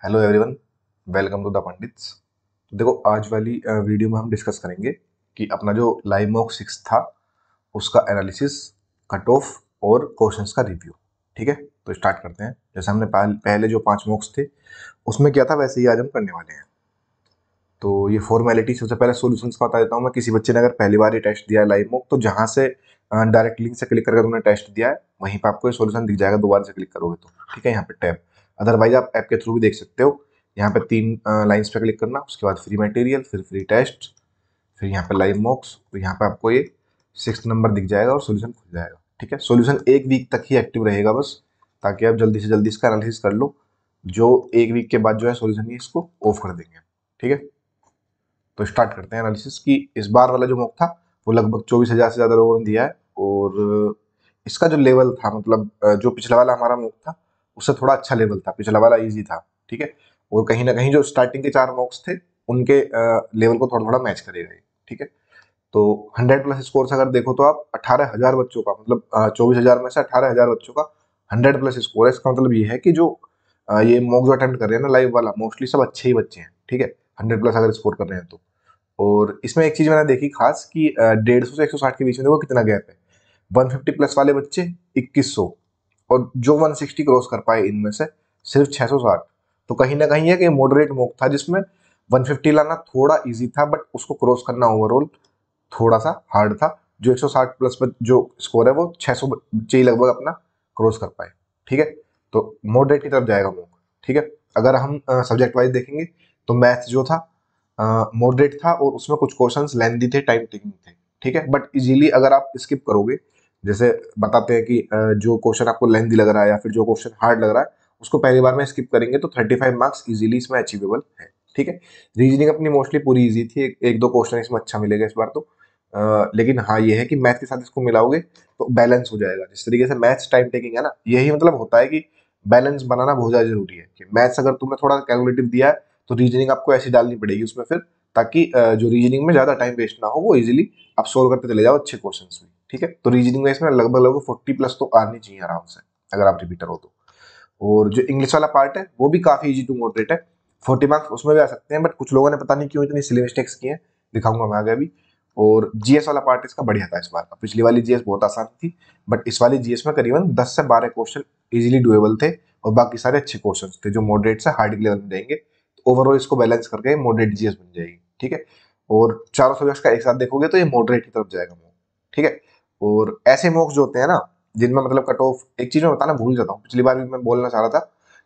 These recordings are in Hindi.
Hello everyone, welcome to the Pandits. तो देखो, आज वाली वीडियो में हम डिस्कस करेंगे कि अपना जो लाइव मॉक 6 था उसका एनालिसिस, कट ऑफ और क्वेश्चंस का रिव्यू। ठीक है, तो स्टार्ट करते हैं। जैसे हमने पहले जो 5 मॉक्स थे उसमें क्या था, वैसे ही आज हम करने वाले हैं। तो ये फॉर्मेलिटी, सबसे पहले सॉल्यूशंस का बता देता हूँ मैं। किसी बच्चे ने अगर पहली बार ये टेस्ट दिया है लाइव मॉक, तो जहाँ से डायरेक्ट लिंक से क्लिक करके तुमने टेस्ट दिया है वहीं पर आपको ये सॉल्यूशन दिख जाएगा दोबारा से क्लिक करोगे तो। ठीक है, यहाँ पे टैब, अदरवाइज आप ऐप के थ्रू भी देख सकते हो। यहाँ पे 3 लाइन्स पे क्लिक करना, उसके बाद फ्री मटेरियल, फिर फ्री टेस्ट, फिर यहाँ पे लाइव मॉक्स। तो यहाँ पे आपको ये 6 नंबर दिख जाएगा और सोल्यूशन खुल जाएगा। ठीक है, सोल्यूशन 1 वीक तक ही एक्टिव रहेगा बस, ताकि आप जल्दी से जल्दी इसका एनालिसिस कर लो। जो 1 वीक के बाद जो है सोल्यूशन है इसको ऑफ कर देंगे। ठीक है, तो स्टार्ट करते हैं एनालिसिस की। इस बार वाला जो मॉक था वो लगभग 24,000 से ज़्यादा लोगों ने दिया है। और इसका जो लेवल था, मतलब जो पिछला वाला हमारा मॉक था उससे थोड़ा अच्छा लेवल था, पिछला वाला इजी था। ठीक है, और कहीं ना कहीं जो स्टार्टिंग के 4 मॉक्स थे उनके लेवल को थोड़ा थोड़ा मैच करेगा ये। ठीक है, तो 100+ स्कोर अगर देखो तो आप 18,000 बच्चों का, मतलब 24,000 में से 18,000 बच्चों का 100+ स्कोर है। इसका मतलब ये है कि जो ये मॉक जो अटेम्प्ट कर रहे हैं ना लाइव वाला, मोस्टली सब अच्छे ही बच्चे हैं। ठीक है, 100+ अगर स्कोर कर रहे हैं तो। और इसमें एक चीज मैंने देखी खास कि 150 से 160 के बीच में देखो कितना गैप है। 150+ वाले बच्चे 2100, और जो 160 क्रॉस कर पाए इनमें से सिर्फ 660। तो कहीं ना कहीं एक मॉडरेट मॉक था जिसमें 150 लाना थोड़ा इजी था, बट उसको क्रॉस करना ओवरऑल थोड़ा सा हार्ड था। जो 160+ पर जो स्कोर है वो 600 बच्चे ही लगभग अपना क्रॉस कर पाए। ठीक है, तो मॉडरेट की तरफ जाएगा मॉक। ठीक है, अगर हम सब्जेक्ट वाइज देखेंगे तो मैथ्स जो था मॉडरेट था, और उसमें कुछ क्वेश्चंस लेंथी थे, टाइम टेकिंग थे। ठीक है, बट इजीली अगर आप स्किप करोगे, जैसे बताते हैं कि जो क्वेश्चन आपको लेंथी लग रहा है या फिर जो क्वेश्चन हार्ड लग रहा है उसको पहली बार में स्किप करेंगे तो 35 मार्क्स इजीली इसमें अचीवेबल है। ठीक है, रीजनिंग अपनी मोस्टली पूरी इजी थी, एक दो क्वेश्चन इसमें अच्छा मिलेगा इस बार तो। लेकिन हाँ ये है कि मैथ के साथ इसको मिलाओगे तो बैलेंस हो जाएगा। जिस तरीके से मैथ्स टाइम टेकिंग है ना, यही मतलब होता है कि बैलेंस बनाना बहुत ज्यादा जरूरी है। कि मैथ्स अगर तुमने थोड़ा कैलकुलेटिव दिया है तो रीजनिंग आपको ऐसी डालनी पड़ेगी उसमें फिर, ताकि जो रीजनिंग में ज्यादा टाइम वेस्ट ना हो, वो इजीली आप सोल्व करते चले जाओ अच्छे क्वेश्चन में। ठीक है, तो रीजनिंग में इसमें लगभग लगभग 40+ तो आनी चाहिए आराम से, अगर आप रिपीटर हो तो। और जो इंग्लिश वाला पार्ट है वो भी काफी इजी टू मॉडरेट है, 40 मार्क्स उसमें भी आ सकते हैं, बट कुछ लोगों ने पता नहीं क्यों इतनी सिली मिस्टेक्स की हैं, दिखाऊंगा मैं आगे अभी। और जीएस वाला पार्ट इसका बढ़िया था इस बार का। पिछली वाली जीएस बहुत आसान थी, बट इस वाली जीएस में करीबन 10 से 12 क्वेश्चन इजीली डुएबल थे, और बाकी सारे अच्छे क्वेश्चन थे जो मॉडरेट से हार्ड लेवल में जाएंगे। तो ओवरऑल इसको बैलेंस करके मॉडरेट जीएस बन जाएगी। ठीक है, और चारों सब्जेक्ट्स का एक साथ देखोगे तो ये मॉडरेट की तरफ जाएगा मॉक। ठीक है, और ऐसे मॉक्स जो होते हैं ना जिनमें मतलब कट ऑफ, एक चीज मैं बताना भूल जाता हूँ, पिछली बार भी मैं बोलना चाह रहा था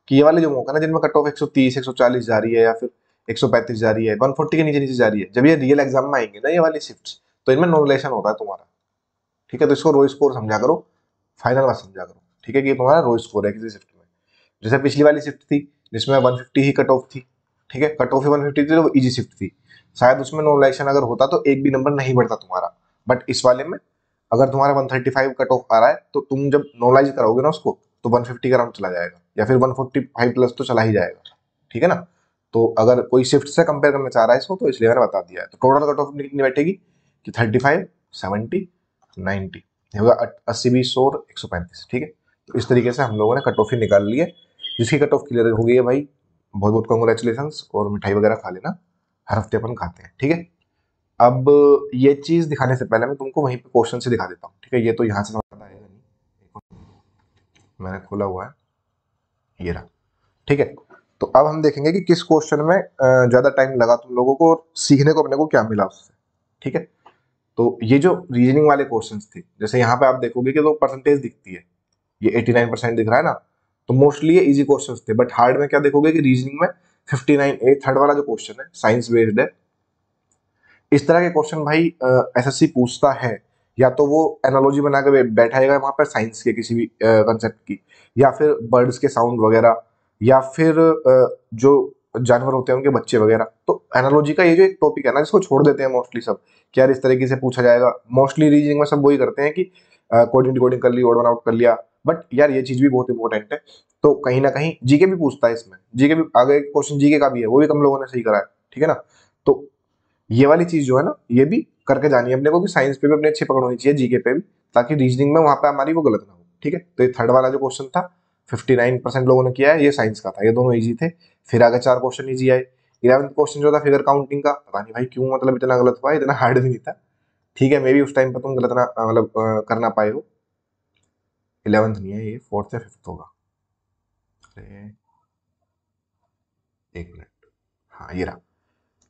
कि ये वाले जो मौका है ना जिनमें कट ऑफ 130 140 जा रही है या फिर 135 जा रही है, 140 के नीचे नीचे जा रही है, जब ये रियल एग्जाम में आएंगे ना ये वाली शिफ्ट्स, तो इनमें नॉर्मलाइजेशन होता है तुम्हारा। ठीक है, तो इसको रो स्कोर समझा करो, फाइनल मत समझा करो। ठीक है, कि ये तुम्हारा रो स्कोर है किसी शिफ्ट में। जैसे पिछली वाली शिफ्ट थी जिसमें 150 ही कट ऑफ थी। ठीक है, कट ऑफ ही 150 थी तो वो इजी शिफ्ट थी, शायद उसमें नॉर्मलाइजेशन अगर होता तो एक भी नंबर नहीं बढ़ता तुम्हारा। बट इस वाले में अगर तुम्हारा 135 कट ऑफ आ रहा है तो तुम जब नॉर्मलाइज कराओगे ना उसको, तो 150 का राउंड चला जाएगा, या फिर 145+ तो चला ही जाएगा। ठीक है ना, तो अगर कोई शिफ्ट से कंपेयर करना चाह रहा है इसको तो इसलिए मैंने बता दिया है। तो टोटल कट ऑफ कितनी बैठेगी कि 35, 70, 90 होगा, 80, 20, 100, 135। ठीक है, तो इस तरीके से हम लोगों ने कट ऑफ ही निकाल ली है। जिसकी कट ऑफ क्लियर हो गई है भाई, बहुत बहुत कॉन्ग्रेचुलेशन, और मिठाई वगैरह खा लेना, हर हफ्ते अपन खाते हैं। ठीक है, अब ये चीज दिखाने से पहले मैं तुमको वहीं पे क्वेश्चन से दिखा देता हूँ। ठीक है, ये तो यहाँ से समझ आएगा नहीं, मैंने खोला हुआ है, ये रहा। ठीक है, तो अब हम देखेंगे कि किस क्वेश्चन में ज्यादा टाइम लगा तुम लोगों को और सीखने को अपने को क्या मिला उससे। ठीक है, तो ये जो रीजनिंग वाले क्वेश्चंस थे, जैसे यहाँ पे आप देखोगे कि तो परसेंटेज दिखती है, ये 89% दिख रहा है ना, तो मोस्टली ये इजी क्वेश्चंस थे। बट हार्ड में क्या देखोगे कि रीजनिंग में 59, थर्ड वाला जो क्वेश्चन है साइंस बेस्ड है। इस तरह के क्वेश्चन भाई एसएससी पूछता है, या तो वो एनालॉजी बना के बैठाएगा वहां पर साइंस के किसी भी कंसेप्ट की, या फिर बर्ड्स के साउंड वगैरह, या फिर जो जानवर होते हैं उनके बच्चे वगैरह। तो एनालॉजी का ये जो एक टॉपिक है ना जिसको छोड़ देते हैं मोस्टली सब, कि यार इस तरीके से पूछा जाएगा। मोस्टली रीजनिंग में सब वही करते हैं कि कोडिंग डिकोडिंग कर ली, ऑड वन आउट कर लिया। बट यार ये चीज भी बहुत इंपॉर्टेंट है, तो कहीं ना कहीं जीके भी पूछता है इसमें, जीके भी आगे क्वेश्चन जीके का भी है, वो भी कम लोगों ने सही करा है। ठीक है ना, तो ये वाली चीज जो है ना ये भी करके जानी है अपने को, कि साइंस पे भी अपनी अच्छी पकड़ होनी चाहिए, जीके पे भी, ताकि रीजनिंग में वहां पे हमारी वो गलत ना हो। ठीक है, तो ये थर्ड वाला जो क्वेश्चन था 59% लोगों ने किया है, ये साइंस का था, ये दोनों इजी थे। फिर आगे 4 क्वेश्चन इजी आए। 11th क्वेश्चन जो था फिगर काउंटिंग का, पता नहीं भाई क्यों मतलब इतना गलत हुआ, इतना हार्ड भी नहीं था। ठीक है, मे बी उस टाइम पर तुम गलत ना मतलब कर ना पाए हो। 11th नहीं है ये, 4th या 5th होगा। अरे एक मिनट, हाँ ये रहा,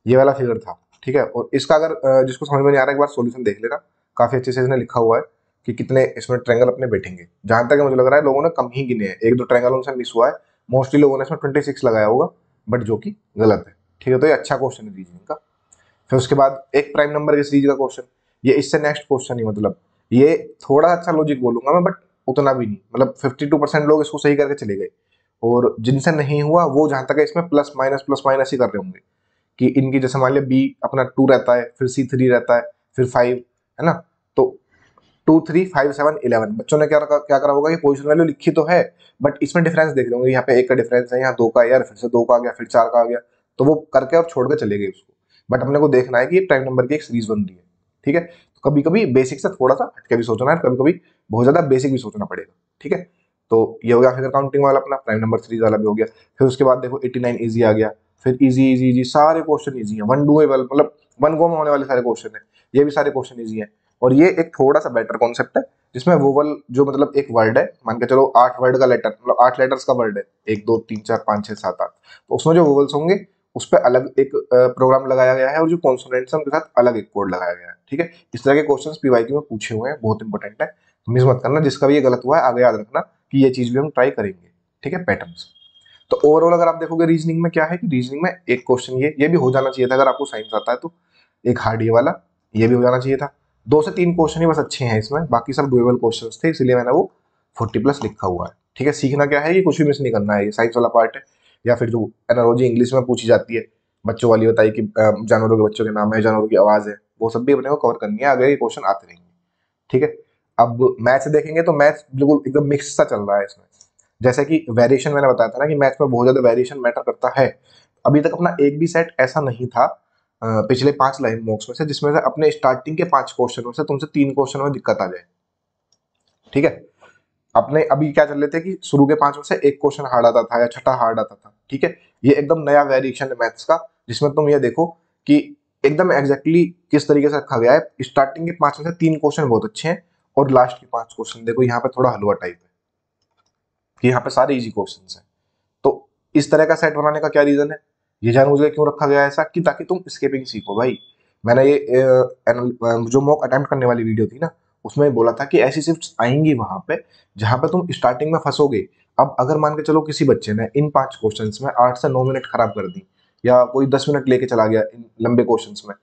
ये वाला फिगर था। ठीक है, और इसका अगर जिसको समझ में नहीं आ रहा एक बार सॉल्यूशन देख लेना, काफी अच्छे से इसने लिखा हुआ है कि कितने इसमें ट्रायंगल अपने बैठेंगे। जहां तक मुझे लग रहा है लोगों ने कम ही गिने हैं, एक दो ट्रायंगल उनसे मिस हुआ है। मोस्टली लोगों ने इसमें 26 लगाया होगा, बट जो कि गलत है। ठीक है, तो ये अच्छा क्वेश्चन है रीजनिंग का। फिर उसके बाद एक प्राइम नंबर के सीरीज का क्वेश्चन, ये इससे नेक्स्ट क्वेश्चन ही, मतलब ये थोड़ा अच्छा लॉजिक बोलूंगा मैं, बट उतना भी नहीं, मतलब 52% लोग इसको सही करके चले गए, और जिनसे नहीं हुआ वो जहां तक है इसमें प्लस माइनस ही कर रहे होंगे। कि इनकी जैसे मान लिया बी अपना 2 रहता है, फिर सी 3 रहता है, फिर 5, है ना। तो 2 3 5 7 11 बच्चों ने क्या करा होगा कि पोजीशन वैल्यू लिखी तो है, बट इसमें डिफरेंस देख रहे होंगे, यहाँ पे एक का डिफरेंस है, यहाँ 2 का, यार फिर से 2 का आ गया, फिर 4 का आ गया, तो वो करके और छोड़ के चले गए उसको। बट अपने को देखना है कि ये प्राइम नंबर की एक सीरीज बन रही है। ठीक है, तो कभी कभी बेसिक से थोड़ा सा हटके भी सोचना है, कभी कभी बहुत ज्यादा बेसिक भी सोचना पड़ेगा। ठीक है, तो ये हो गया फिगर काउंटिंग वाला, अपना प्राइम नंबर सीरीज वाला भी हो गया। फिर उसके बाद देखो 89 इजी आ गया। फिर इजी इजी इजी सारे क्वेश्चन इजी हैं, वन डूएबल, मतलब वन गो में होने वाले सारे क्वेश्चन है। ये भी सारे क्वेश्चन इजी हैं। और ये एक थोड़ा सा बेटर कॉन्सेप्ट है, जिसमें वोवल जो मतलब एक वर्ड है, मान के चलो 8 वर्ड का लेटर, मतलब 8 लेटर्स का वर्ड है, 1 2 3 4 5 6 7 8, तो उसमें जो वोवल्स होंगे उस पर अलग एक प्रोग्राम लगाया गया है, और जो कॉन्सोनेंट्स हैं उनके साथ अलग एक कोड लगाया गया है। ठीक है, इस तरह के क्वेश्चंस पीवाईक्यू में पूछे हुए हैं, बहुत इंपॉर्टेंट है, मिस मत करना। जिसका भी ये गलत हुआ है आगे याद रखना कि ये चीज भी हम ट्राई करेंगे। ठीक है, पैटर्न्स। तो ओवरऑल अगर आप देखोगे रीजनिंग में क्या है कि रीजनिंग में एक क्वेश्चन ये भी हो जाना चाहिए था, अगर आपको साइंस आता है तो। एक हार्ड ये वाला, ये भी हो जाना चाहिए था। 2 से 3 क्वेश्चन ही बस अच्छे हैं इसमें, बाकी सब डुएबल क्वेश्चंस थे, इसलिए मैंने वो 40+ लिखा हुआ है। ठीक है, सीखना क्या है, ये कुछ भी मिस नहीं करना है, ये साइंस वाला पार्ट है। या फिर जो एनालॉजी इंग्लिश में पूछी जाती है बच्चों वाली, बताई कि जानवरों के बच्चों के नाम है, जानवरों की आवाज है, वो सब भी अपने को कवर करनी है, आगे ये क्वेश्चन आते रहेंगे। ठीक है, अब मैथ्स देखेंगे तो मैथ्स बिल्कुल एकदम मिक्स सा चल रहा है इसमें। जैसे कि वेरिएशन मैंने बताया था ना कि मैथ्स में बहुत ज्यादा वेरिएशन मैटर करता है। अभी तक अपना एक भी सेट ऐसा नहीं था पिछले 5 लाइन मॉक्स में से, जिसमें से अपने स्टार्टिंग के 5 क्वेश्चनों से तुमसे 3 क्वेश्चन में दिक्कत आ जाए। ठीक है, अपने अभी क्या चल रहे थे कि शुरू के 5 में से एक क्वेश्चन हार्ड आता था या छठा हार्ड आता था। ठीक है, ये एकदम नया वेरिएशन है मैथ्स का, जिसमें तुम ये देखो कि एकदम एग्जैक्टली किस तरीके से रखा गया है। स्टार्टिंग के 5 में से 3 क्वेश्चन बहुत अच्छे हैं, और लास्ट के 5 क्वेश्चन देखो यहाँ पे थोड़ा हलवा टाइप है, कि यहाँ पे सारे इजी क्वेश्चन हैं। तो इस तरह का सेट बनाने का क्या रीजन है, ये जानबूझ के क्यों रखा गया है ऐसा, कि ताकि तुम स्केपिंग सीखो भाई। मैंने ये जो मॉक अटेम्प्ट करने वाली वीडियो थी ना, उसमें बोला था कि ऐसी शिफ्ट्स आएंगी वहां पे जहां पे तुम स्टार्टिंग में फंसोगे। अब अगर मान के चलो किसी बच्चे ने इन 5 क्वेश्चंस में 8 से 9 मिनट खराब कर दी, या कोई 10 मिनट लेके चला गया इन लंबे क्वेश्चंस में,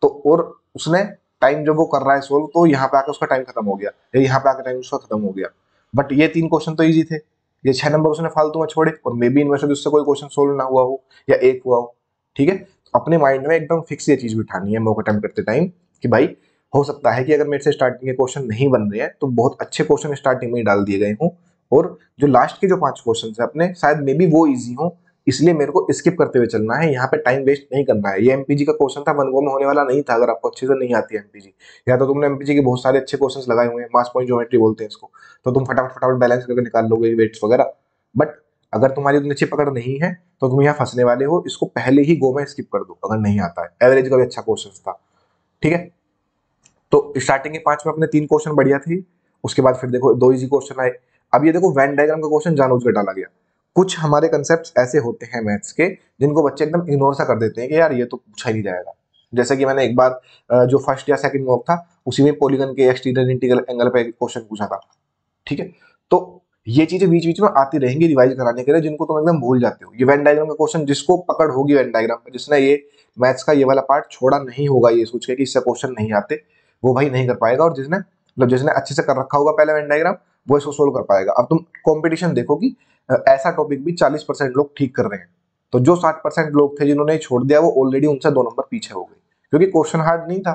तो और उसने टाइम जब वो कर रहा है सोल्व, तो यहाँ पे आके उसका टाइम खत्म हो गया, या यहाँ पे आके टाइम उसका खत्म हो गया। बट ये 3 क्वेश्चन तो ईजी थे, ये 6 नंबर उसने फालतू में छोड़े, और मे बी इनमें से उससे कोई क्वेश्चन सोल्व ना हुआ हो, या एक हुआ हो। ठीक है, तो अपने माइंड में एकदम फिक्स ये चीज बिठानी है मॉक अटेम्प्ट करते टाइम, कि भाई हो सकता है कि अगर मेरे से स्टार्टिंग के क्वेश्चन नहीं बन रहे हैं तो बहुत अच्छे क्वेश्चन स्टार्टिंग में ही डाल दिए गए हों, और जो लास्ट के जो 5 क्वेश्चन है अपने शायद मे बी वो ईजी हो, इसलिए मेरे को स्किप करते हुए चलना है, यहाँ पे टाइम वेस्ट नहीं करना है। ये एमपीजी का क्वेश्चन था, वन गो में होने वाला नहीं था, अगर आपको अच्छे से नहीं आती है एमपीजी, या तो तुमने एमपीजी के बहुत सारे अच्छे क्वेश्चन लगाए हुए हैं, मास पॉइंट ज्योमेट्री बोलते हैं इसको, तो तुम फटाफट फटाफट बैलेंस करके निकाल लोगे वेट्स वगैरह। बट अगर तुम्हारी उतनी अच्छी पकड़ नहीं है तो तुम यहाँ फंसने वाले हो, इसको पहले ही गो में स्किप कर दो अगर नहीं आता है। एवरेज का भी अच्छा क्वेश्चन था। ठीक है, तो स्टार्टिंग के 5 में अपने 3 क्वेश्चन बढ़िया थी, उसके बाद फिर देखो 2 इजी क्वेश्चन आए। अब ये देखो वेन डायग्राम का क्वेश्चन जानबूझ के डाला गया। कुछ हमारे कंसेप्ट ऐसे होते हैं मैथ्स के, जिनको बच्चे एकदम इग्नोर सा कर देते हैं कि यार ये तो पूछा ही नहीं जाएगा। जैसे कि मैंने एक बार जो फर्स्ट या सेकंड मॉक था, उसी में पॉलीगन के एक्सटीरियर इंटीग्रल एंगल पे क्वेश्चन पूछा था। ठीक है, तो ये चीजें बीच बीच में आती रहेंगी रिवाइज कराने के लिए, जिनको तुम एकदम भूल जाते हो। ये वेन डायग्राम का क्वेश्चन जिसको पकड़ होगी वेन डायग्राम में, जिसने ये मैथ्स का ये वाला पार्ट छोड़ा नहीं होगा ये सोच के कि इससे क्वेश्चन नहीं आते, वो भाई नहीं कर पाएगा। और जिसने मतलब जिसने अच्छे से कर रखा होगा पहले वेन डायग्राम, वो इसको सोल्व कर पाएगा। अब तुम कंपटीशन देखो कि ऐसा टॉपिक भी 40% लोग ठीक कर रहे हैं, तो जो 60% लोग थे जिन्होंने छोड़ दिया, वो ऑलरेडी उनसे 2 नंबर पीछे हो गए, क्योंकि क्वेश्चन हार्ड नहीं था।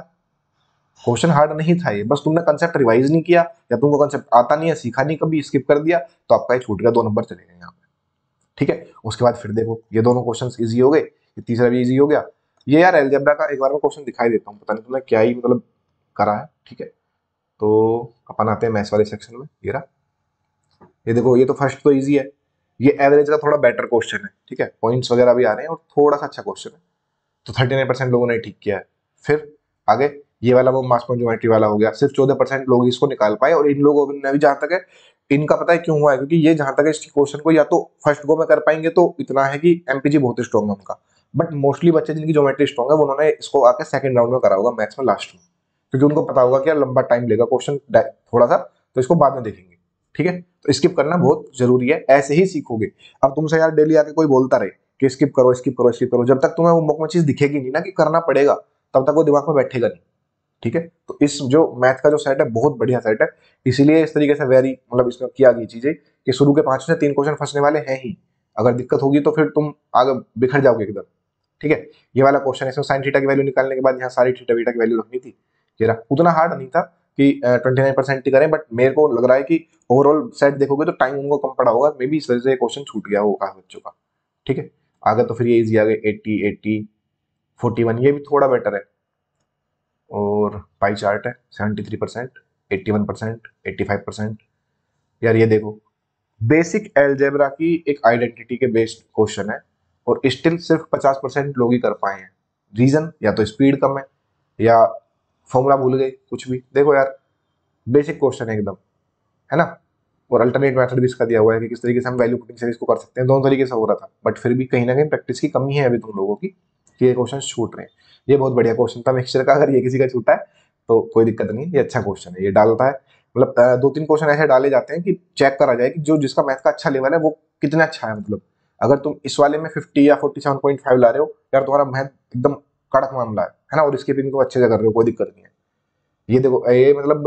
क्वेश्चन हार्ड नहीं था ये, बस तुमने कंसेप्ट रिवाइज नहीं किया, या तुमको कंसेप्ट आता नहीं है, सीखा नहीं, कभी स्किप कर दिया, तो आपका ये छूट गया, 2 नंबर चले गए यहाँ पे। ठीक है, उसके बाद फिर देखो ये दोनों क्वेश्चंस इजी हो गए, ये तीसरा भी इजी हो गया। ये यार अलजेब्रा का एक बार मैं क्वेश्चन दिखाई देता हूँ, पता नहीं तुमने क्या ही मतलब करा है। ठीक है, तो अपन आते हैं मैथ्स वाले सेक्शन में। ये रहा, ये देखो, ये तो फर्स्ट तो इजी है, ये एवरेज का थोड़ा बेटर क्वेश्चन है, ठीक है, पॉइंट्स वगैरह भी आ रहे हैं और थोड़ा सा अच्छा क्वेश्चन है, तो 39% लोगों ने ठीक किया है। फिर आगे ये वाला वो मास पॉइंट ज्योमेट्री वाला हो गया, सिर्फ 14% लोग इसको निकाल पाए, और इन लोगों ने भी, जहां तक है इनका पता है क्यों हुआ है, क्योंकि ये जहां तक है इस क्वेश्चन को या तो फर्स्ट गो में कर पाएंगे तो इतना है कि एमपीजी बहुत स्ट्रॉन्ग है उनका, बट मोस्टली बच्चे जिनकी ज्योमेट्री स्ट्रॉन्ग है उन्होंने इसको आके सेकंड राउंड में करा होगा मैथ्स में लास्ट में, क्योंकि उनको पता होगा कि यार लंबा टाइम लेगा क्वेश्चन थोड़ा सा, तो इसको बाद में देखेंगे, ठीक है। तो स्किप करना बहुत जरूरी है, ऐसे ही सीखोगे। अब तुमसे यार डेली आके कोई बोलता रहे कि स्किप करो स्किप करो स्किप करो, जब तक तुम्हें वो मुख में चीज दिखेगी नहीं ना कि करना पड़ेगा, तब तक वो दिमाग में बैठेगा नहीं, ठीक है। तो इस जो मैथ का जो सेट है बहुत बढ़िया सेट है, इसीलिए इस तरीके से वेरी मतलब इसमें किया गई चीजें कि शुरू के 5 से 3 क्वेश्चन फंसने वाले हैं ही, अगर दिक्कत होगी तो फिर तुम आगे बिखर जाओगे एकदम, ठीक है। ये वाला क्वेश्चन है, इसमें साइन थीटा की वैल्यू निकालने के बाद यहाँ सारी थीटा बीटा की वैल्यू रखनी थी, ये रहा, उतना हार्ड नहीं था कि 29% ही करें, बट मेरे को लग रहा है कि ओवरऑल सेट देखोगे तो टाइम उनको कम पड़ा होगा, मे बी इस वजह से क्वेश्चन छूट गया होगा बच्चों का, ठीक है। आगे तो फिर ये इजी आ गए 80 80 41, ये भी थोड़ा बेटर है, और पाई चार्ट है 73%, 81%, 85%। यार ये देखो बेसिक एलजेब्रा की एक आइडेंटिटी के बेस्ड क्वेश्चन है, और स्टिल सिर्फ 50% लोग ही कर पाए हैं। रीजन या तो स्पीड कम है या फॉर्मूला भूल गए, कुछ भी देखो यार, बेसिक क्वेश्चन है एकदम, है ना। और अल्टरनेट मेथड भी इसका दिया हुआ है कि किस तरीके से हम वैल्यू पुटिंग सीरीज को कर सकते हैं, दोनों तरीके से हो रहा था, बट फिर भी कहीं ना कहीं प्रैक्टिस की कमी है अभी तुम लोगों की कि ये क्वेश्चन छूट रहे हैं। ये बहुत बढ़िया क्वेश्चन था मिक्सचर का, अगर ये किसी का छूटा है तो कोई दिक्कत नहीं, ये अच्छा क्वेश्चन है, ये डालता है, मतलब 2-3 क्वेश्चन ऐसे डाले जाते हैं कि चेक करा जाए कि जो जिसका मैथ का अच्छा लेवल है वो कितना अच्छा है, मतलब अगर तुम इस वाले में 50 या 47.5 ला रहे हो यार, तुम्हारा मैथ एकदम कड़क मामला है ना, और स्किपिंग तो अच्छे से कर रहे हो, कोई दिक्कत नहीं है। ये देखो ये मतलब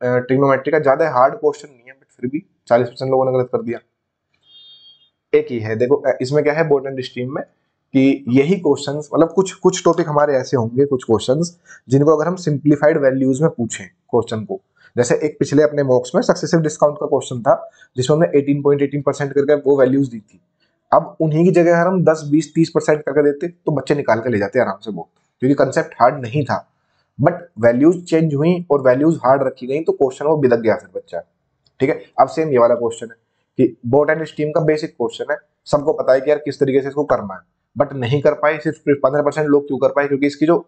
ट्रिग्नोमेट्री का ज्यादा हार्ड क्वेश्चन नहीं है, बट फिर भी 40% लोगों ने गलत कर दिया। एक ही है देखो, इसमें क्या है बोर्ड एंड स्ट्रीम में कि यही क्वेश्चंस, मतलब कुछ कुछ टॉपिक हमारे ऐसे होंगे, कुछ क्वेश्चंस जिनको अगर हम सिंप्लीफाइड वैल्यूज में पूछें क्वेश्चन को, जैसे एक पिछले अपने मॉक्स में सक्सेसिव डिस्काउंट का क्वेश्चन था जिसमें हमने 18.18% करके वो वैल्यूज दी थी। अब उन्हीं की जगह अगर हम 10 20 30% करके देते तो बच्चे निकाल के ले जाते आराम से बहुत, क्योंकि कंसेप्ट हार्ड नहीं था, बट वैल्यूज चेंज हुई और वैल्यूज हार्ड रखी गई तो क्वेश्चन वो बिदक गया फिर बच्चा, ठीक है। अब सेम ये वाला क्वेश्चन है कि बोट एंड स्टीम का बेसिक क्वेश्चन है, सबको पता है कि यार किस तरीके से इसको करना है, बट नहीं कर पाए, सिर्फ 15% लोग क्यों कर पाए, क्योंकि इसकी जो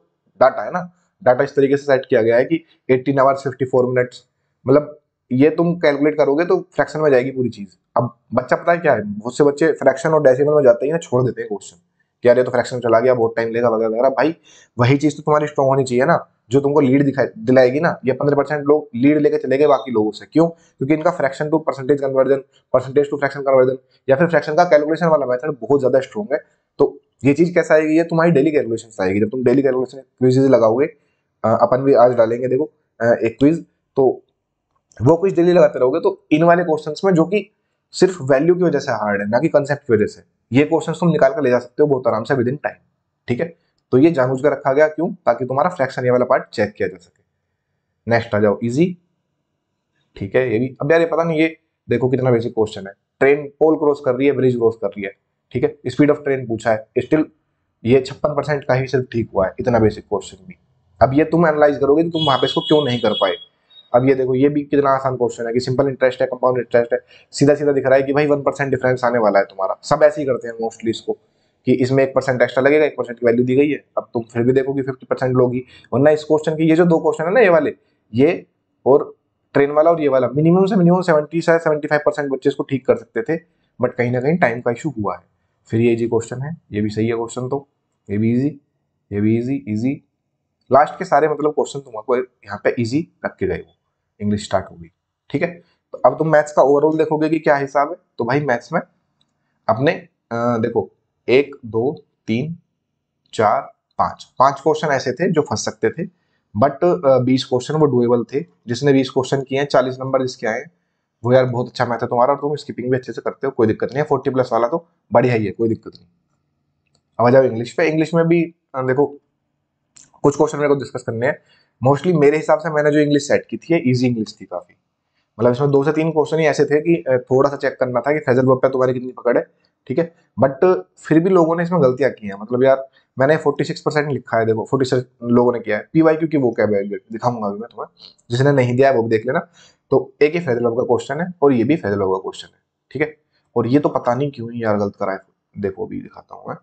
डाटा है ना, डाटा इस तरीके से सेट किया गया है कि 18 आवर्स 54 मिनट्स, मतलब ये तुम कैलकुलेट करोगे तो फ्रैक्शन में जाएगी पूरी चीज। अब बच्चा पता है क्या है, बहुत से बच्चे फ्रैक्शन और डेसिमल में जाते ही ना छोड़ देते हैं क्वेश्चन कि यार ये तो फ्रैक्शन चला गया, बहुत टाइम लेगा वगैरह वगैरह। भाई वही चीज तो तुम्हारी स्ट्रॉन्ग होनी चाहिए ना, जो तुमको लीड दिखाई दिलाएगी ना, ये 15% लोग लीड लेके चले गए बाकी लोगों से, क्यों? क्योंकि इनका fraction to percentage conversion, percentage to fraction conversion, या फिर फ्रैक्शन का कैलकुलेशन वाला मेथड बहुत ज्यादा स्ट्रॉन्ग है। तो ये चीज कैसा आएगी, ये तुम्हारी डेली कैलकुलेशन आएगी, जब तुम डेली कैलकुलेशन क्विज़ लगाओगे, अपन भी आज डालेंगे देखो एक क्विज, तो वो क्विज डेली लगाते रहोगे तो इन वाले क्वेश्चंस में, जो कि सिर्फ वैल्यू की वजह से हार्ड है ना कि कंसेप्ट की वजह से, ये क्वेश्चंस तुम निकाल कर ले जा सकते हो बहुत आराम से विद इन टाइम, ठीक है। तो ये जानबूझ कर रखा गया, क्यों? ताकि तुम्हारा फ्रैक्शन ये वाला पार्ट चेक किया जा सके। नेक्स्ट आ जाओ इजी, ठीक है। ये भी अब यार ये पता नहीं, ये देखो कितना बेसिक क्वेश्चन है, ट्रेन पोल क्रॉस कर रही है, ब्रिज क्रॉस कर रही है, ठीक है, स्पीड ऑफ ट्रेन पूछा है, स्टिल ये 56% का ही सिर्फ ठीक हुआ है, इतना बेसिक क्वेश्चन भी। अब ये तुम एनालाइज करोगे कि तुम वहां पे इसको क्यों नहीं कर पाए। अब ये देखो, ये भी कितना आसान क्वेश्चन है कि सिंपल इंटरेस्ट है, कंपाउंड इंटरेस्ट है, सीधा सीधा दिख रहा है कि भाई 1% डिफरेंस आने वाला है तुम्हारा, सब ऐसे ही करते हैं मोस्टली इसको कि इसमें 1% एक्स्ट्रा लगेगा, 1% की वैल्यू दी गई है, अब तुम फिर भी देखो कि 50% लोग ही, वरना इस क्वेश्चन की ये जो दो क्वेश्चन है ना, ये वाले, ये और ट्रेन वाला और ये वाला, मिनिमम से मिनिमम 70 से 75% बच्चे इसको ठीक कर सकते थे, बट कहीं ना कहीं टाइम का इशू हुआ है। फिर ये इजी क्वेश्चन है, ये भी सही है क्वेश्चन, तो ये भी इजी, ये भी इजी इजी, लास्ट के सारे मतलब क्वेश्चन तुमको यहाँ पे इजी रख के गए, वो इंग्लिश स्टार्ट होगी, ठीक है। तो अब तुम मैथ्स का ओवरऑल देखोगे कि क्या हिसाब है, तो भाई मैथ्स में अपने देखो 1 2 3 4 5 क्वेश्चन ऐसे थे जो फंस सकते थे, बट 20 क्वेश्चन वो डुएबल थे। जिसने 20 क्वेश्चन किए हैं, 40 नंबर जिसके आए हैं, वो यार बहुत अच्छा मैथ है तुम्हारा, और तुम स्किपिंग भी अच्छे से करते हो, कोई दिक्कत नहीं है, 40+ वाला तो बढ़िया ही है, कोई दिक्कत नहीं। अब आ जाओ इंग्लिश पे, इंग्लिश में भी देखो कुछ क्वेश्चन मेरे को डिस्कस करने हैं। मोस्टली मेरे हिसाब से मैंने जो इंग्लिश सेट की थी, इजी इंग्लिश थी काफी, मतलब इसमें 2 से 3 क्वेश्चन ही ऐसे थे कि थोड़ा सा चेक करना था कि फैजल वर्ब पे तुम्हारी कितनी पकड़ है, ठीक है। बट फिर भी लोगों ने इसमें गलतियां की हैं, मतलब यार मैंने 46% लिखा है, देखो 46 लोगों ने किया है, PYQ की वो क्या है दिखाऊंगा अभी मैं तुम्हें, जिसने नहीं दिया है वो भी देख लेना। तो एक ही फैजल वर्ब का क्वेश्चन है और ये भी फैजल वर्ब का क्वेश्चन है, ठीक है। और ये तो पता नहीं क्यों ही यार गलत करा है। देखो अभी दिखाता हूँ मैं।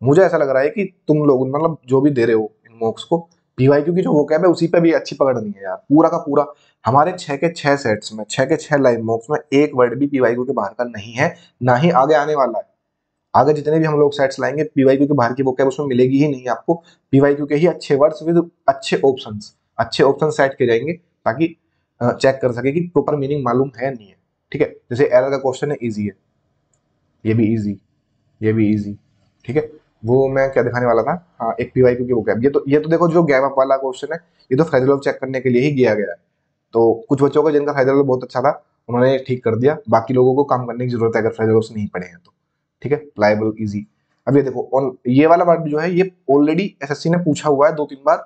मुझे ऐसा लग रहा है कि तुम लोग मतलब जो भी दे रहे हो इन मॉक्स को, पीवाईक्यू की जो वोकैब है उसी पे भी अच्छी पकड़ नहीं है यार। पूरा का पूरा हमारे 6 के 6 सेट्स में 6 के 6 लाइव मॉक्स में एक वर्ड भी पीवाईक्यू के बाहर का नहीं है, ना ही आगे आने वाला है। आगे जितने भी हम लोग सेट्स लाएंगे पीवाईक्यू के बाहर की वोकैब उसमें मिलेगी ही नहीं आपको। पीवाईक्यू के ही अच्छे वर्ड्स विद अच्छे ऑप्शन सेट किए जाएंगे, ताकि चेक कर सके कि प्रॉपर मीनिंग मालूम है नहीं है। ठीक है, जैसे एरर का क्वेश्चन है इजी है, ये भी इजी, ये भी इजी। ठीक है, वो मैं क्या दिखाने वाला था, हाँ एक पीवाईक्यू की वोकैब। ये तो देखो जो गैप अप वाला क्वेश्चन है, ये तो फ्रेजल चेक करने के लिए ही किया गया है। तो कुछ बच्चों का जिनका फ्रेजल बहुत अच्छा था उन्होंने ठीक कर दिया, बाकी लोगों को काम करने की जरूरत है अगर फ्रेजल नहीं पढ़े हैं तो। ठीक है, प्लाइबल इजी। अब ये देखो ऑन ये वाला वर्ड जो है ये ऑलरेडी एसएससी ने पूछा हुआ है 2-3 बार,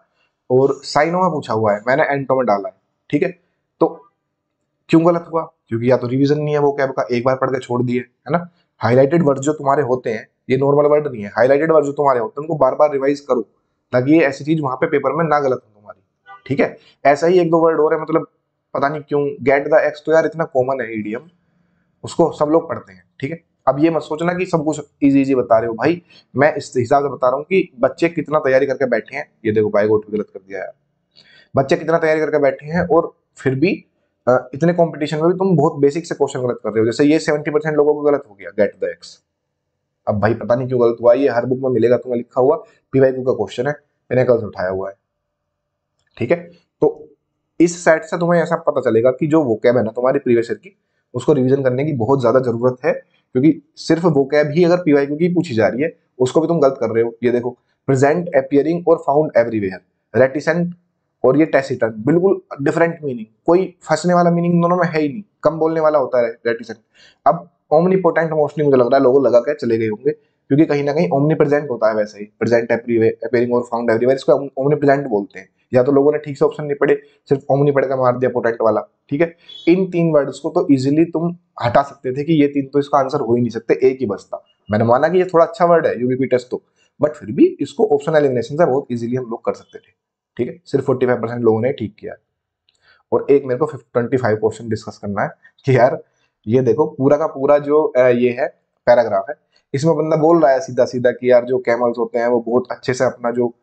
और साइनो में पूछा हुआ है, मैंने एंटो में डाला है। ठीक है, तो क्यों गलत हुआ? क्योंकि या तो रिवीजन नहीं है वो कैब का, एक बार पढ़ के छोड़ दिए, है ना। हाईलाइटेड वर्ड जो तुम्हारे होते हैं, ये नॉर्मल वर्ड नहीं है, हाईलाइटेड वर्ड जो तुम्हारे होते हैं उनको बार बार रिवाइज करो, ताकि ये ऐसी चीज वहां पे पेपर में ना गलत हो तुम्हारी। ठीक है, ऐसा ही एक दो वर्ड और है, मतलब पता नहीं क्यों गेट द एक्स तो यार इतना कॉमन है ईडीएम, उसको सब लोग पढ़ते हैं। ठीक है, अब ये मत सोचना कि सब कुछ इजी इजी बता रहे हो भाई, मैं इस हिसाब से बता रहा हूँ कि बच्चे कितना तैयारी करके बैठे हैं। ये देखो बाय गोट भी गलत कर दिया यार, बच्चे कितना तैयारी करके बैठे हैं और फिर भी इतने कंपटीशन में भी तुम बहुत बेसिक से क्वेश्चन गलत कर रहे हो। जैसे ये 70% लोगों को गलत हो गया गेट द एक्स। अब भाई पता नहीं क्यों गलत हुआ, ये हर बुक में मिलेगा तुम्हें लिखा हुआ, पीवाईक्यू का क्वेश्चन है, मैंने कल से उठाया हुआ है। ठीक है, तो इस सेट से तुम्हें ऐसा पता चलेगा कि जो वोकैब है ना तुम्हारी प्रीवियस ईयर की, उसको रिवीजन करने की बहुत ज्यादा जरूरत है, क्योंकि सिर्फ वोकैब ही अगर पीवाईक्यू की पूछी जा रही है उसको भी तुम गलत कर रहे हो। ये देखो, प्रेजेंट, अपियरिंग और फाउंड एवरीवेयर, रेटिसेंट और ये टेसिटन, बिल्कुल डिफरेंट मीनिंग, कोई फंसने वाला मीनिंग दोनों में है ही नहीं, कम बोलने वाला होता है रेटिसेंट। अब ओमनीपोटेंट मोस्टली मुझे लग रहा है लोगों लगा के चले गए होंगे, क्योंकि कहीं ना कहीं ओमनी प्रेजेंट होता है, वैसे ही प्रेजेंट अपियरिंग और फाउंड एवरीवेयर इसको ओमनी प्रेजेंट बोलते हैं। या तो लोगों ने ठीक से ऑप्शन नहीं पढ़े, सिर्फ ओमनी पढ़ के मार दिया पोटेंट वाला। ठीक है, इन 3 वर्ड्स को तो इजीली तुम हटा सकते थे कि ये 3 तो इसका आंसर हो ही नहीं सकते, एक ही बचता। मैंने माना कि ये थोड़ा अच्छा वर्ड है यूबीपी टेस्ट तो, बट फिर भी इसको ऑप्शन एलिमिनेशन से बहुत इजीली हम लोग कर सकते थे। ठीक है, सिर्फ 45% लोगों ने ठीक किया। और एक मेरे को 25 क्वेश्चन डिस्कस करना है कि यार ये देखो पूरा का पूरा जो ये है पैराग्राफ है, इसमें बंदा बोल रहा है सीधा सीधा कि यार जो कैमल्स होते हैं वो बहुत अच्छे से अपना जो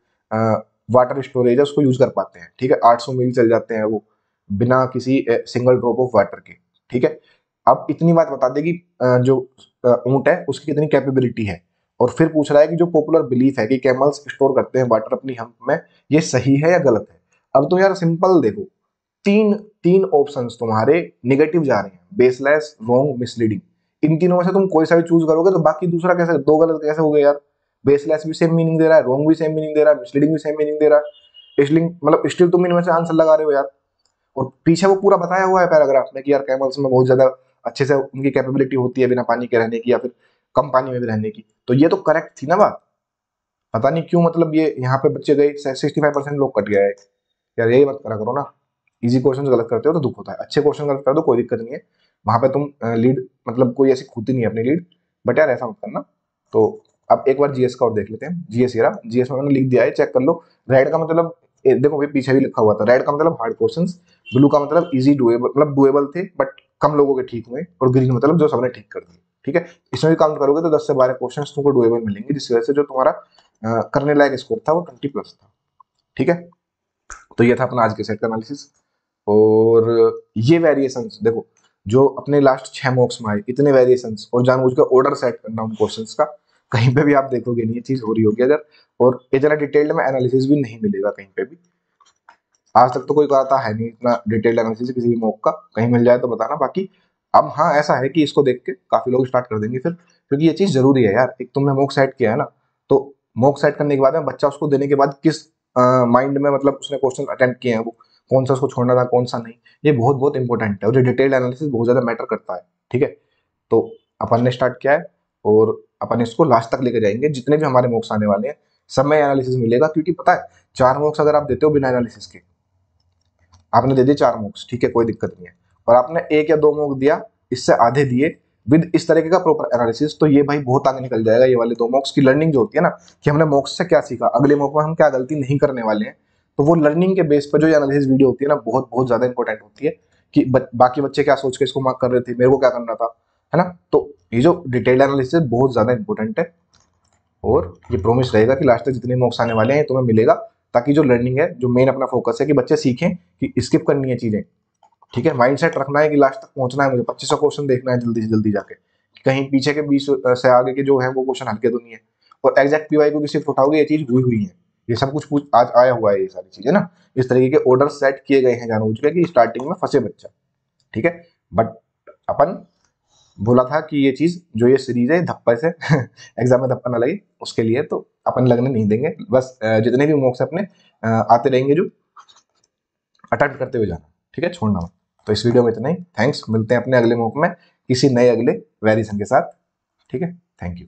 वाटर स्टोरेज है उसको यूज कर पाते हैं। ठीक है, 800 मील चल जाते हैं वो बिना किसी सिंगल ड्रॉप ऑफ वाटर के। ठीक है, अब इतनी बात बता दे कि जो ऊंट है उसकी कितनी कैपेबिलिटी है, और फिर पूछ रहा है कि जो पॉपुलर बिलीफ है कि कैमल्स स्टोर करते हैं वाटर अपनी हम्प में, ये सही है या गलत है। अब तो यार सिंपल देखो, तीन तीन ऑप्शंस तुम्हारे निगेटिव जा रहे हैं, बेसलेस, रॉन्ग, मिसलीडिंग। इन तीनों में से तुम कोई सा भी चूज करोगे तो बाकी दूसरा कैसे, दो गलत कैसे हो गए यार। बेसलेस भी सेम मीनिंग दे रहा है, रॉन्ग भी सेम मीनिंग दे रहा है, मिसलीडिंग भी सेम मीनिंग दे रहा है, इसलिए मतलब स्टिल तुम इनमें से आंसर लगा रहे हो यार। और पीछे वो पूरा बताया हुआ है पैराग्राफ में कि यार कैमल्स में बहुत ज्यादा अच्छे से उनकी कैपेबिलिटी होती है बिना पानी के रहने की या फिर कम पानी में भी रहने की, तो ये तो करेक्ट थी ना बात। पता नहीं क्यों मतलब ये यहाँ पे बच्चे गए, 65% लोग कट गया है यार। यही मत करा करो ना, इजी क्वेश्चन गलत करते हो तो दुख होता है, अच्छे क्वेश्चन गलत कर दो कोई दिक्कत नहीं है, वहां पे तुम लीड मतलब कोई ऐसी खूती नहीं है अपनी लीड, बट यार ऐसा मत करना। तो अब एक बार जीएस का और देख लेते हैं। जीएस ये रहा, जीएस में मैंने लिख दिया है, चेक कर लो। रेड का मतलब देखो भाई पीछे भी लिखा हुआ था, रेड का मतलब हार्ड क्वेश्चंस, ब्लू का मतलब इजी डुएबल, मतलब डुएबल थे बट कम लोगों के ठीक हुए, और ग्रीन मतलब जो सबने ठीक कर दिए। ठीक है, इसमें भी काउंट करोगे तो 10 से 12 क्वेश्चन तुमको डुएबल मिलेंगे, जिसकी वजह से जो तुम्हारा करने लायक स्कोर था वो 20+ था। ठीक है, तो ये था अपना आज के सेट का एनालिसिस। और ये वेरिएशंस देखो, जो अपने लास्ट 6 मॉक्स में आए इतने वेरिएशंस, और जानबूझ के ऑर्डर सेट करना उन क्वेश्चंस का, कहीं पे भी आप देखोगे नहीं ये चीज हो रही होगी अगर। और ये जरा डिटेल्ड में एनालिसिस भी नहीं मिलेगा कहीं पे भी, आज तक तो कोई कराता है नहीं इतना डिटेल्ड एनालिसिस किसी भी मॉक का, कहीं मिल जाए तो बताना। बाकी अब हाँ ऐसा है कि इसको देख के काफी लोग स्टार्ट कर देंगे फिर, क्योंकि ये चीज जरूरी है यार। एक तुमने मॉक सेट किया है ना, तो मॉक सेट करने के बाद में बच्चा उसको देने के बाद किस माइंड में मतलब उसने क्वेश्चन अटेम्प्ट किए हैं, वो कौन सा उसको छोड़ना था कौन सा नहीं, ये बहुत बहुत इंपॉर्टेंट है, और ये डिटेल्ड एनालिसिस बहुत ज्यादा मैटर करता है। ठीक है, तो अपन ने स्टार्ट किया है और अपन इसको लास्ट तक लेके जाएंगे, जितने भी हमारे मॉक्स आने वाले हैं सब में एनालिसिस मिलेगा। क्योंकि पता है 4 मॉक्स अगर आप देते हो बिना एनालिसिस के, आपने दे दिए 4 मॉक्स, ठीक है कोई दिक्कत नहीं है, और आपने 1 या 2 मॉक दिया, इससे आधे दिए विद इस तरीके का प्रॉपर एनालिसिस, तो ये भाई बहुत आगे निकल जाएगा। ये वाले 2 मॉक्स की लर्निंग जो होती है ना, कि हमने मॉक्स से क्या सीखा, अगले मॉक में हम क्या गलती नहीं करने वाले हैं, तो वो लर्निंग के बेस पर जो एनालिसिस वीडियो होती है ना, बहुत बहुत ज्यादा इंपॉर्टेंट होती है। कि बाकी बच्चे क्या सोच के इसको मार्क कर रहे थे, मेरे को क्या करना था, है ना। तो ये जो डिटेल्ड एनालिसिस बहुत ज़्यादा इंपॉर्टेंट है, और ये प्रॉमिस रहेगा कि लास्ट तक जितने मॉक्स आने वाले हैं तुम्हें मिलेगा, ताकि जो लर्निंग है, जो मेन अपना फोकस है कि बच्चे सीखें कि स्किप करनी है चीज़ें, ठीक है। माइंडसेट रखना है कि लास्ट तक पहुंचना है, मुझे 2500 क्वेश्चन देखना है जल्दी से जल्दी जाके, कहीं पीछे के 20 से आगे के जो है वो क्वेश्चन हल्के तो नहीं है। और एग्जैक्ट पीवाई को किसी उठाओगे, ये चीज हुई हुई है, ये सब कुछ पूछ आज आया हुआ है, ये सारी चीजें ना इस तरीके के ऑर्डर सेट किए गए हैं जानबूझ के कि स्टार्टिंग में फंसे बच्चा, ठीक है। बट अपन बोला था कि ये चीज जो ये सीरीज है धप्पे से एग्जाम में धप्पा ना लगे, उसके लिए तो अपन लगने नहीं देंगे। बस जितने भी मॉक्स अपने आते रहेंगे जो अटेम्प्ट करते हुए जाना, ठीक है, छोड़ना मत। तो इस वीडियो में इतना ही, थैंक्स, मिलते हैं अपने अगले मॉक में किसी नए अगले वेरिएशन के साथ, ठीक है, थैंक यू।